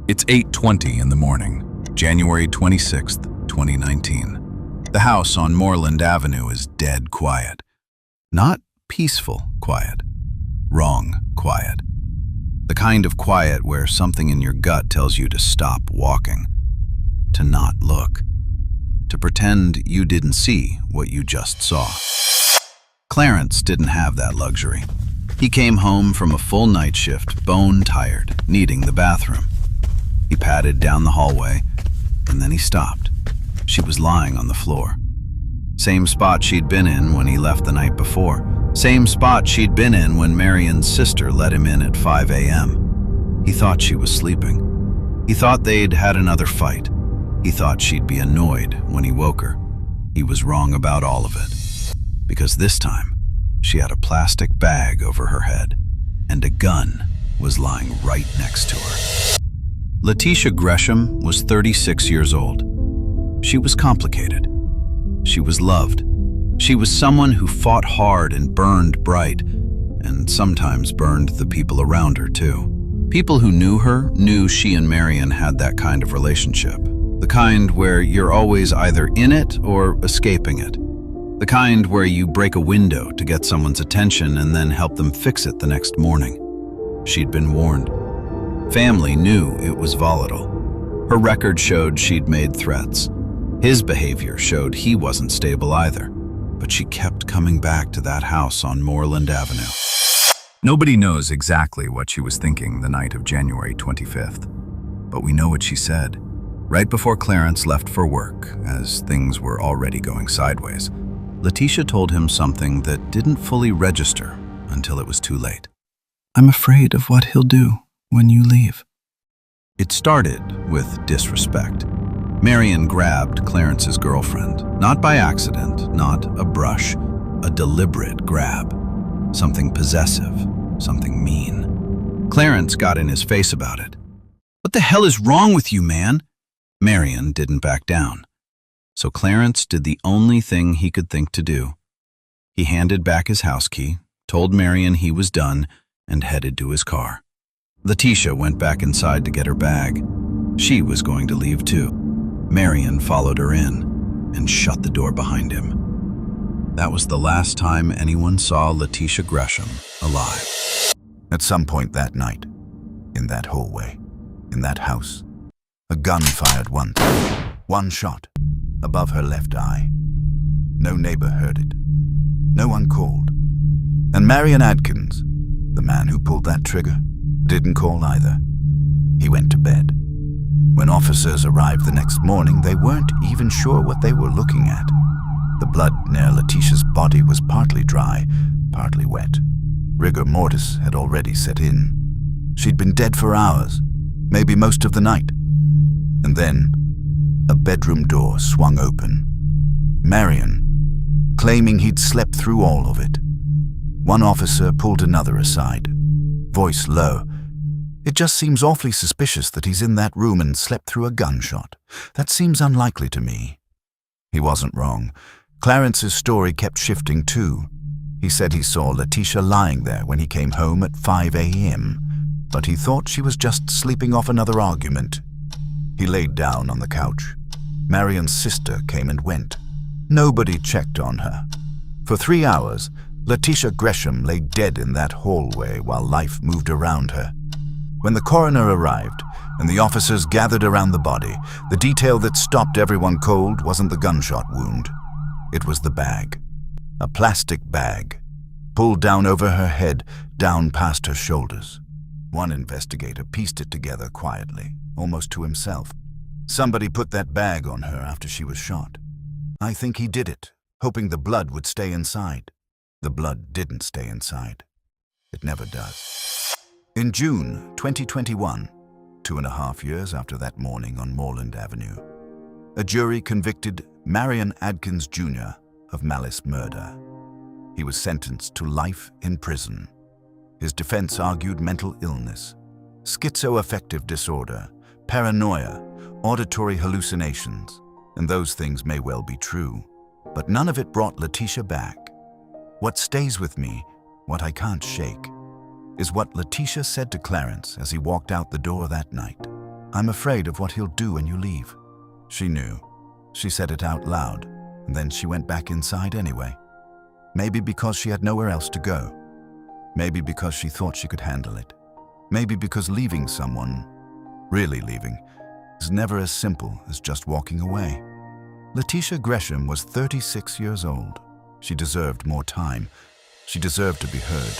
It's 8:20 in the morning, January 26th, 2019. The house on Moreland Avenue is dead quiet. Not peaceful quiet. Wrong quiet. The kind of quiet where something in your gut tells you to stop walking, to not look, to pretend you didn't see what you just saw. Clarence didn't have that luxury. He came home from a full night shift, bone-tired, needing the bathroom. He padded down the hallway, and then he stopped. She was lying on the floor. Same spot she'd been in when he left the night before. Same spot she'd been in when Marion's sister let him in at 5 a.m. He thought she was sleeping. He thought they'd had another fight. He thought she'd be annoyed when he woke her. He was wrong about all of it. Because this time, she had a plastic bag over her head, and a gun was lying right next to her. Latisha Gresham was 36 years old. She was complicated. She was loved. She was someone who fought hard and burned bright, and sometimes burned the people around her too. People who knew her knew she and Marion had that kind of relationship. The kind where you're always either in it or escaping it. The kind where you break a window to get someone's attention and then help them fix it the next morning. She'd been warned. Family knew it was volatile. Her record showed she'd made threats. His behavior showed he wasn't stable either. But she kept coming back to that house on Moreland Avenue. Nobody knows exactly what she was thinking the night of January 25th. But we know what she said. Right before Clarence left for work, as things were already going sideways, Latisha told him something that didn't fully register until it was too late. "I'm afraid of what he'll do when you leave." It started with disrespect. Marion grabbed Clarence's girlfriend, not by accident, not a brush, a deliberate grab. Something possessive, something mean. Clarence got in his face about it. "What the hell is wrong with you, man?" Marion didn't back down. So Clarence did the only thing he could think to do. He handed back his house key, told Marion he was done, and headed to his car. Latisha went back inside to get her bag. She was going to leave too. Marion followed her in and shut the door behind him. That was the last time anyone saw Latisha Gresham alive. At some point that night, in that hallway, in that house, a gun fired once, one shot, above her left eye. No neighbor heard it. No one called. And Marion Adkins, the man who pulled that trigger, didn't call either. He went to bed. When officers arrived the next morning, they weren't even sure what they were looking at. The blood near Latisha's body was partly dry, partly wet. Rigor mortis had already set in. She'd been dead for hours, maybe most of the night. And then, a bedroom door swung open. Marion, claiming he'd slept through all of it. One officer pulled another aside, voice low. "It just seems awfully suspicious that he's in that room and slept through a gunshot. That seems unlikely to me." He wasn't wrong. Clarence's story kept shifting too. He said he saw Latisha lying there when he came home at 5 a.m., but he thought she was just sleeping off another argument. He laid down on the couch. Marion's sister came and went. Nobody checked on her. For 3 hours, Latisha Gresham lay dead in that hallway while life moved around her. When the coroner arrived and the officers gathered around the body, the detail that stopped everyone cold wasn't the gunshot wound. It was the bag. A plastic bag, pulled down over her head, down past her shoulders. One investigator pieced it together quietly, almost to himself. Somebody put that bag on her after she was shot. I think he did it, hoping the blood would stay inside. The blood didn't stay inside. It never does. In June 2021, 2.5 years after that morning on Moreland Avenue, a jury convicted Marion Adkins Jr. of malice murder. He was sentenced to life in prison. His defense argued mental illness, schizoaffective disorder, paranoia, auditory hallucinations, and those things may well be true, but none of it brought Latisha back. What stays with me, what I can't shake, is what Latisha said to Clarence as he walked out the door that night. I'm afraid of what he'll do when you leave." She knew. She said it out loud, and then she went back inside anyway. Maybe because she had nowhere else to go. Maybe because she thought she could handle it. Maybe because leaving someone, really leaving, is never as simple as just walking away. Latisha Gresham was 36 years old. She deserved more time. She deserved to be heard.